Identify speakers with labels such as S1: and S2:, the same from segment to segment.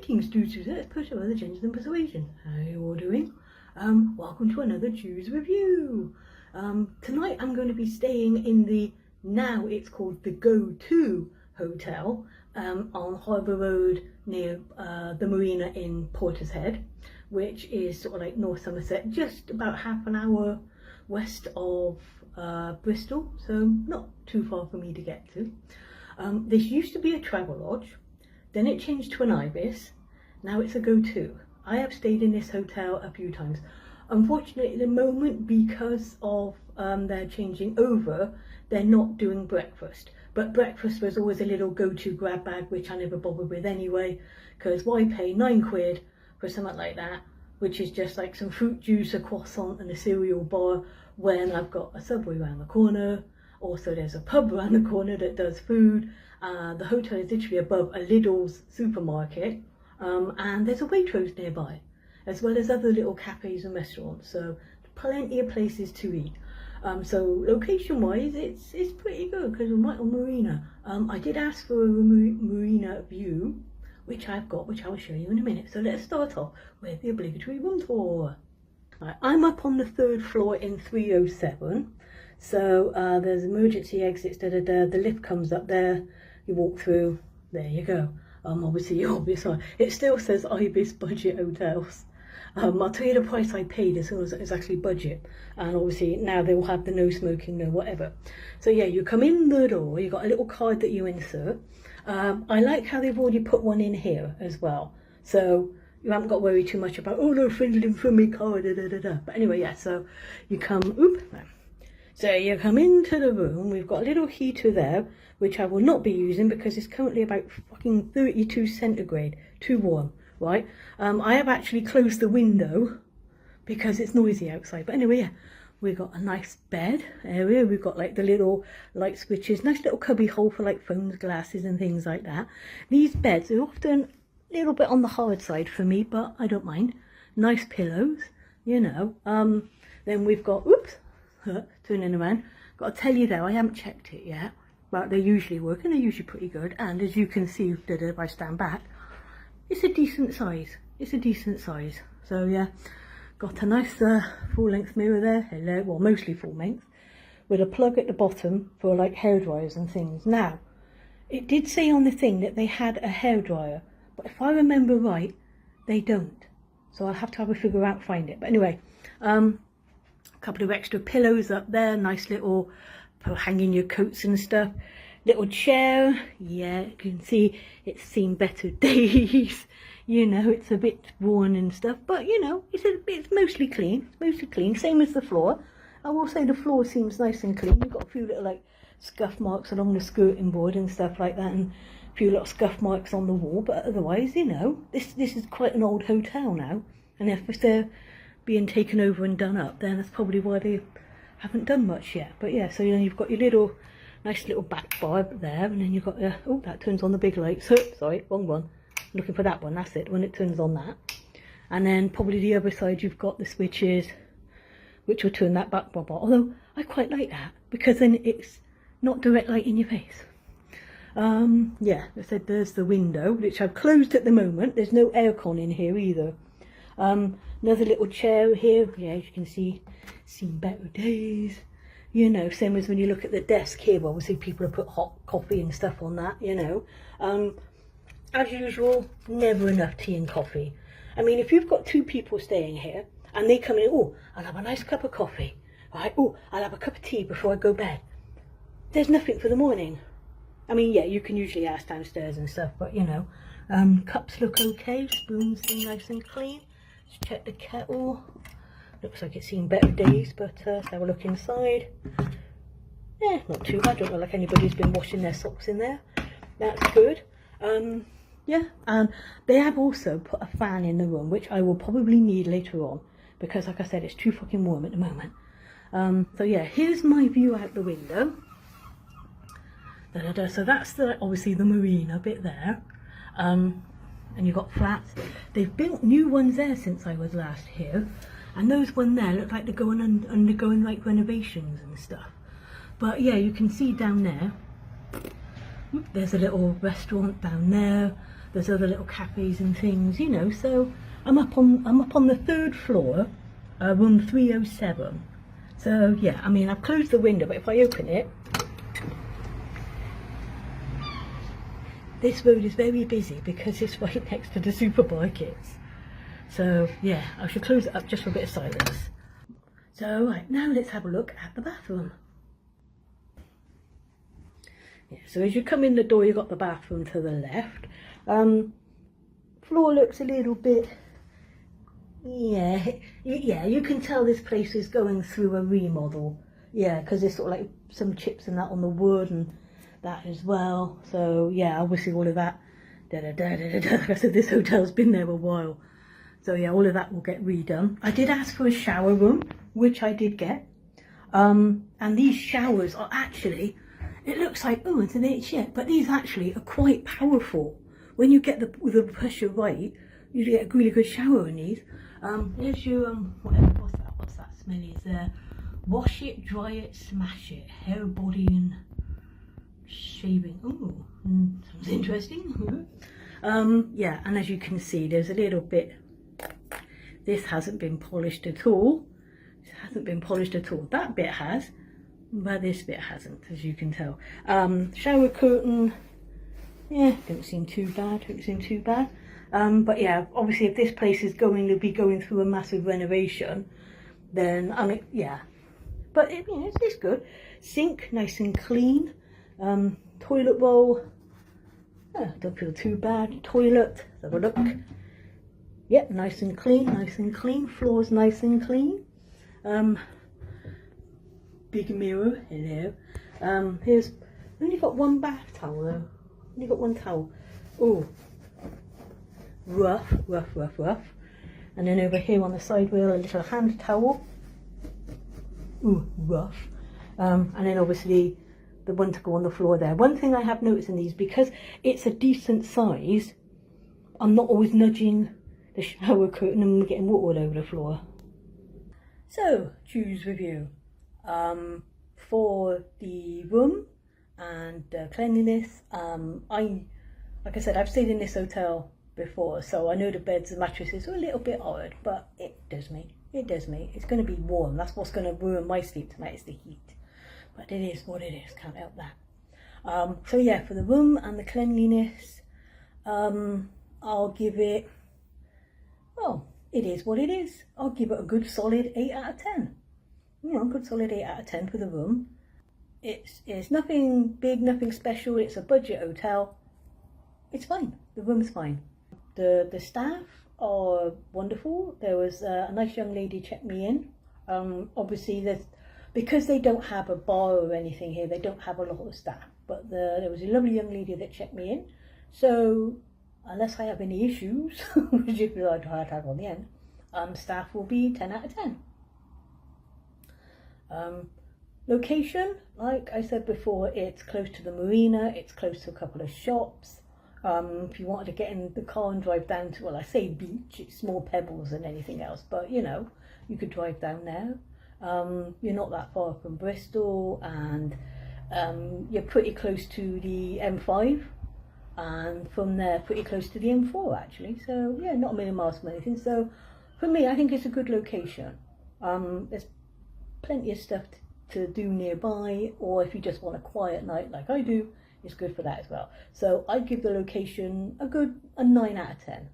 S1: Greetings, dudes, push over the gentlemen and persuasion. How are you all doing? Welcome to another Chus Review. Tonight I'm going to be staying in the, now it's called the Go2 Hotel on Harbour Road near the marina in Portishead, which is sort of like North Somerset, just about half an hour west of Bristol, so not too far for me to get to. This used to be a Travelodge, then it changed to an IBIS, now it's a go2. I have stayed in this hotel a few times. Unfortunately at the moment, because of their changing over, they're not doing breakfast. But breakfast was always a little go-to grab bag, which I never bothered with anyway, because why pay £9 for something like that, which is just like some fruit juice, a croissant and a cereal bar, when I've got a Subway around the corner. Also there's a pub around the corner that does food. The hotel is literally above a Lidl's supermarket, and there's a Waitrose nearby, as well as other little cafes and restaurants, so plenty of places to eat. So location wise it's pretty good because we're right on marina. I did ask for a marina view, which I've got, which I will show you in a minute. So let's start off with the obligatory room tour. Right, I'm up on the 3rd floor in 307. So there's emergency exits, the lift comes up there, you walk through, there you go. Obviously, it still says IBIS Budget Hotels. I'll tell you the price I paid as soon as it's actually budget, and obviously now they will have the no smoking, no whatever. So yeah, you come in the door, you got a little card that you insert. I like how they've already put one in here as well, so you haven't got to worry too much about, oh no, fiddling from me card, But anyway, yeah, so you come, so you come into the room. We've got a little heater there, which I will not be using because it's currently about fucking 32 centigrade, too warm, right? I have actually closed the window because it's noisy outside. But anyway, yeah, we've got a nice bed area. We've got like the little light switches, nice little cubby hole for like phones, glasses and things like that. These beds are often a little bit on the hard side for me, but I don't mind. Nice pillows, you know. Then we've got, turning around, got to tell you though, I haven't checked it yet, but they usually work and they're usually pretty good. And as you can see, if I stand back, it's a decent size. It's a decent size. So yeah, got a nice full-length mirror there. Hello, well, mostly full length, with a plug at the bottom for like hair dryers and things. Now, it did say on the thing that they had a hairdryer, but if I remember right, they don't. So I'll have to have a figure out, find it. But anyway, a couple of extra pillows up there, nice little for hanging your coats and stuff. Little chair, yeah, you can see it's seen better days. You know, it's a bit worn and stuff, but you know, it's mostly clean. It's mostly clean, same as the floor. I will say the floor seems nice and clean. We've got a few little like scuff marks along the skirting board and stuff like that, and a few little scuff marks on the wall, but otherwise, you know, this is quite an old hotel now, and if they're being taken over and done up, then that's probably why they haven't done much yet. But yeah, so then you've got your little nice little back bar there, and then you've got oh, that turns on the big lights. Sorry, wrong one. Looking for that one, that's it, when it turns on that. And then probably the other side you've got the switches, which will turn that back bar. Although I quite like that because then it's not direct light in your face. Yeah, I said there's the window, which I've closed at the moment. There's no aircon in here either. Another little chair here, yeah, as you can see, seen better days. You know, same as when you look at the desk here, obviously people have put hot coffee and stuff on that, you know. As usual, never enough tea and coffee. I mean, if you've got 2 people staying here and they come in, oh, I'll have a nice cup of coffee, right? Oh, I'll have a cup of tea before I go bed. There's nothing for the morning. I mean, yeah, you can usually ask downstairs and stuff, but you know, cups look okay, spoons seem nice and clean. Let's check the kettle. Looks like it's seen better days, but let's have a look inside. Yeah, not too bad. Don't look like anybody's been washing their socks in there. That's good. Yeah, and they have also put a fan in the room, which I will probably need later on, because like I said, it's too fucking warm at the moment. So yeah, here's my view out the window. So that's obviously the marina bit there. And you've got flats. They've built new ones there since I was last here, and those one there look like they're undergoing like renovations and stuff. But yeah, you can see down there, there's a little restaurant down there. there's other little cafes and things, you know. So I'm up on the 3rd floor, room 307. So yeah, I mean, I've closed the window, but if I open it, this road is very busy because it's right next to the supermarkets. So yeah, I should close it up just for a bit of silence. So right, now let's have a look at the bathroom. Yeah, so as you come in the door, you've got the bathroom to the left. Floor looks a little bit, yeah, you can tell this place is going through a remodel. Yeah, because there's sort of like some chips and that on the wood and that as well. So yeah, obviously all of that, like I said, this hotel's been there a while. So yeah, all of that will get redone. I did ask for a shower room, which I did get. And these showers are actually, it looks like, oh, it's an HF, but these actually are quite powerful. When you get the pressure right, you get a really good shower in these. Here's your, what's that smelly? Is there, wash it, dry it, smash it, hair, body and shaving. Ooh, sounds interesting. Yeah, and as you can see, there's a little bit, this hasn't been polished at all. It hasn't been polished at all. That bit has, but this bit hasn't, as you can tell. Shower curtain, yeah, don't seem too bad, but yeah, obviously if this place is going to be going through a massive renovation, then I mean, yeah, but it, you know, it's good. Sink, nice and clean. Toilet roll, don't feel too bad. Toilet, let's have a look. Yep, nice and clean, floors nice and clean. Big mirror, hello. Here's, only got one bath towel though, only got one towel. Oh, rough. And then over here on the side wheel, a little hand towel. Ooh, rough. And then obviously the one to go on the floor there. One thing I have noticed in these, because it's a decent size, I'm not always nudging the shower curtain and getting water all over the floor. So, Chus review. For the room and cleanliness, like I said, I've stayed in this hotel before, so I know the beds and mattresses are a little bit odd, but it does me. It's going to be warm. That's what's going to ruin my sleep tonight, is the heat. But it is what it is, can't help that. So yeah, for the room and the cleanliness, I'll give it, well, it is what it is. I'll give it a good solid 8 out of 10. You know, good solid 8 out of 10 for the room. It's nothing big, nothing special. It's a budget hotel. It's fine. The room's fine. The staff are wonderful. There was a nice young lady checked me in. Obviously, because they don't have a bar or anything here, they don't have a lot of staff. But there was a lovely young lady that checked me in. So unless I have any issues, which is what I had on the end, staff will be 10 out of 10. Location, like I said before, it's close to the marina, it's close to a couple of shops. If you wanted to get in the car and drive down to, well, I say beach, it's more pebbles than anything else, but you know, you could drive down there. You're not that far from Bristol, and you're pretty close to the M5, and from there pretty close to the M4 actually, so yeah, not a million miles from anything. So for me, I think it's a good location. There's plenty of stuff to do nearby, or if you just want a quiet night like I do, it's good for that as well. So I'd give the location a 9 out of 10.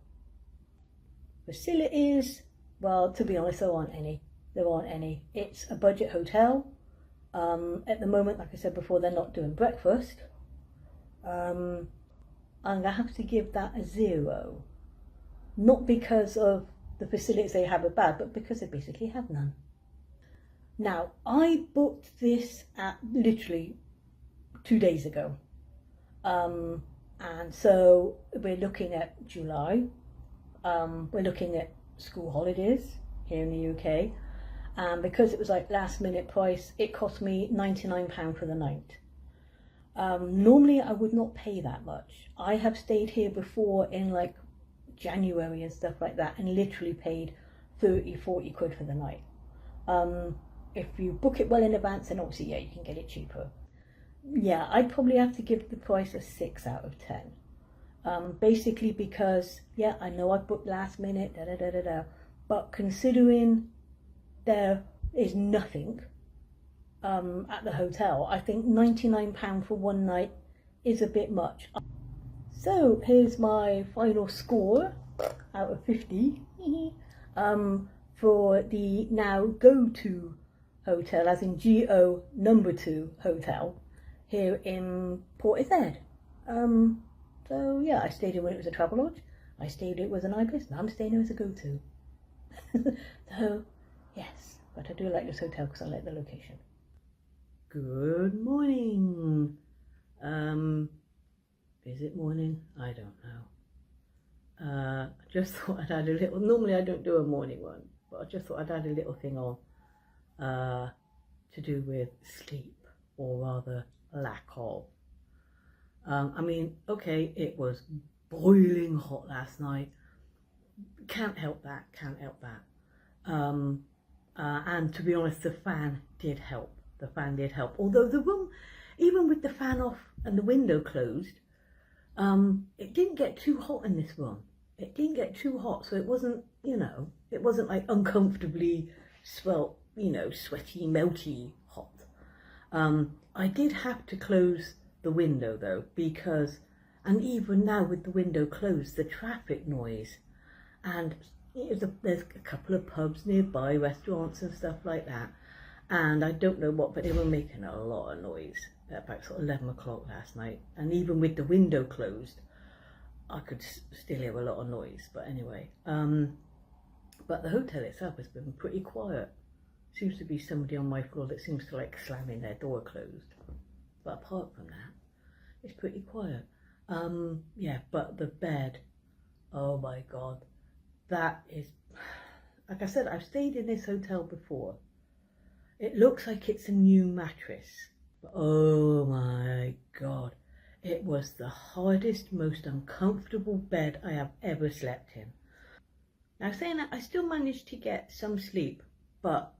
S1: Facilities, well, to be honest, there aren't any. It's a budget hotel. At the moment, like I said before, they're not doing breakfast. I'm gonna have to give that a 0. Not because of the facilities they have are bad, but because they basically have none. Now, I booked this at literally 2 days ago. And so we're looking at July. We're looking at school holidays here in the UK. And because it was like last minute price, it cost me £99 for the night. Normally I would not pay that much. I have stayed here before in like January and stuff like that, and literally paid 30-40 quid for the night. If you book it well in advance, then obviously, yeah, you can get it cheaper. Yeah, I'd probably have to give the price a 6 out of 10. Basically because, yeah, I know I booked last minute, but considering there is nothing at the hotel, I think £99 for one night is a bit much. So here's my final score out of 50 for the now go2 hotel, as in GO number 2 hotel here in Portishead. So yeah, I stayed in when it was a Travelodge, I stayed it was an IBIS, now I'm staying here as a go2. So yes, but I do like this hotel because I like the location. Good morning. Is it morning? I don't know. I just thought I'd add a little, normally I don't do a morning one, but I just thought I'd add a little thing on to do with sleep, or rather lack of. I mean, okay, it was boiling hot last night. Can't help that, can't help that. And to be honest, the fan did help. The fan did help. Although the room, even with the fan off and the window closed, it didn't get too hot in this room. It didn't get too hot, so it wasn't, you know, it wasn't like uncomfortably sweaty, melty hot. I did have to close the window though, because, and even now with the window closed, the traffic noise, and there's a couple of pubs nearby, restaurants and stuff like that, and I don't know what, but they were making a lot of noise at about sort of 11 o'clock last night, and even with the window closed, I could still hear a lot of noise. But anyway, but the hotel itself has been pretty quiet. Seems to be somebody on my floor that seems to like slamming their door closed, but apart from that, it's pretty quiet. Yeah, but the bed, oh my god, that is, like I said, I've stayed in this hotel before. It looks like it's a new mattress, but oh my god, it was the hardest, most uncomfortable bed I have ever slept in. Now saying that, I still managed to get some sleep, but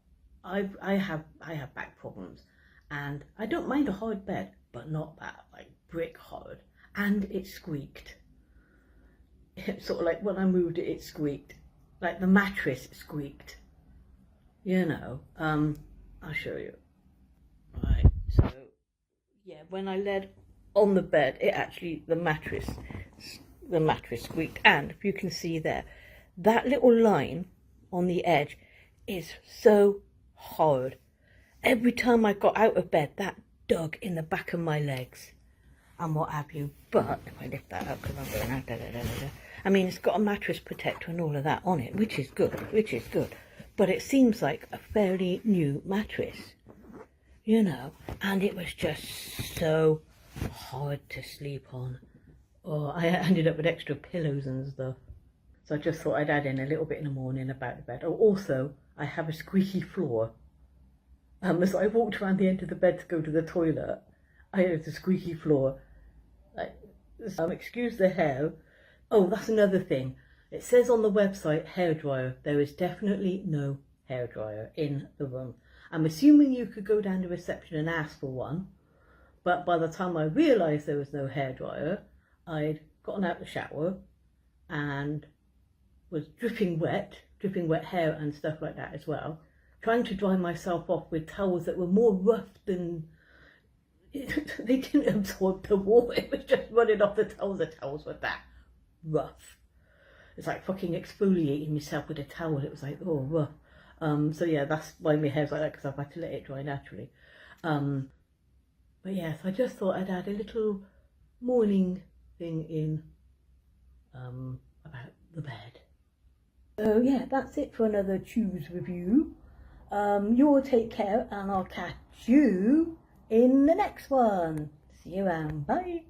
S1: I have back problems, and I don't mind a hard bed, but not that like brick hard. And it squeaked. It's sort of like when I moved it, it squeaked. Like the mattress squeaked. You know, I'll show you. Right, so yeah, when I laid on the bed, it actually, the mattress squeaked. And if you can see there, that little line on the edge is so hard. Every time I got out of bed, that dug in the back of my legs and what have you. But if I lift that up, because I'm going out, I mean, it's got a mattress protector and all of that on it, which is good, but it seems like a fairly new mattress, you know, and it was just so hard to sleep on. Oh, I ended up with extra pillows and stuff, so I just thought I'd add in a little bit in the morning about the bed. Oh, also, I have a squeaky floor. As I walked around the end of the bed to go to the toilet, I had a squeaky floor. Like, excuse the hair. Oh, that's another thing. It says on the website, hairdryer. There is definitely no hairdryer in the room. I'm assuming you could go down to reception and ask for one, but by the time I realised there was no hairdryer, I'd gotten out the shower and was dripping wet hair and stuff like that as well, trying to dry myself off with towels that were more rough than, they didn't absorb the water, it was just running off the towels. The towels were that rough. It's like fucking exfoliating myself with a towel. It was like, oh, rough. So yeah, that's why my hair's like that, because I've had to let it dry naturally. But yes, I just thought I'd add a little morning thing in about the bed. So yeah, that's it for another Chus review. You all take care, and I'll catch you in the next one. See you around. Bye.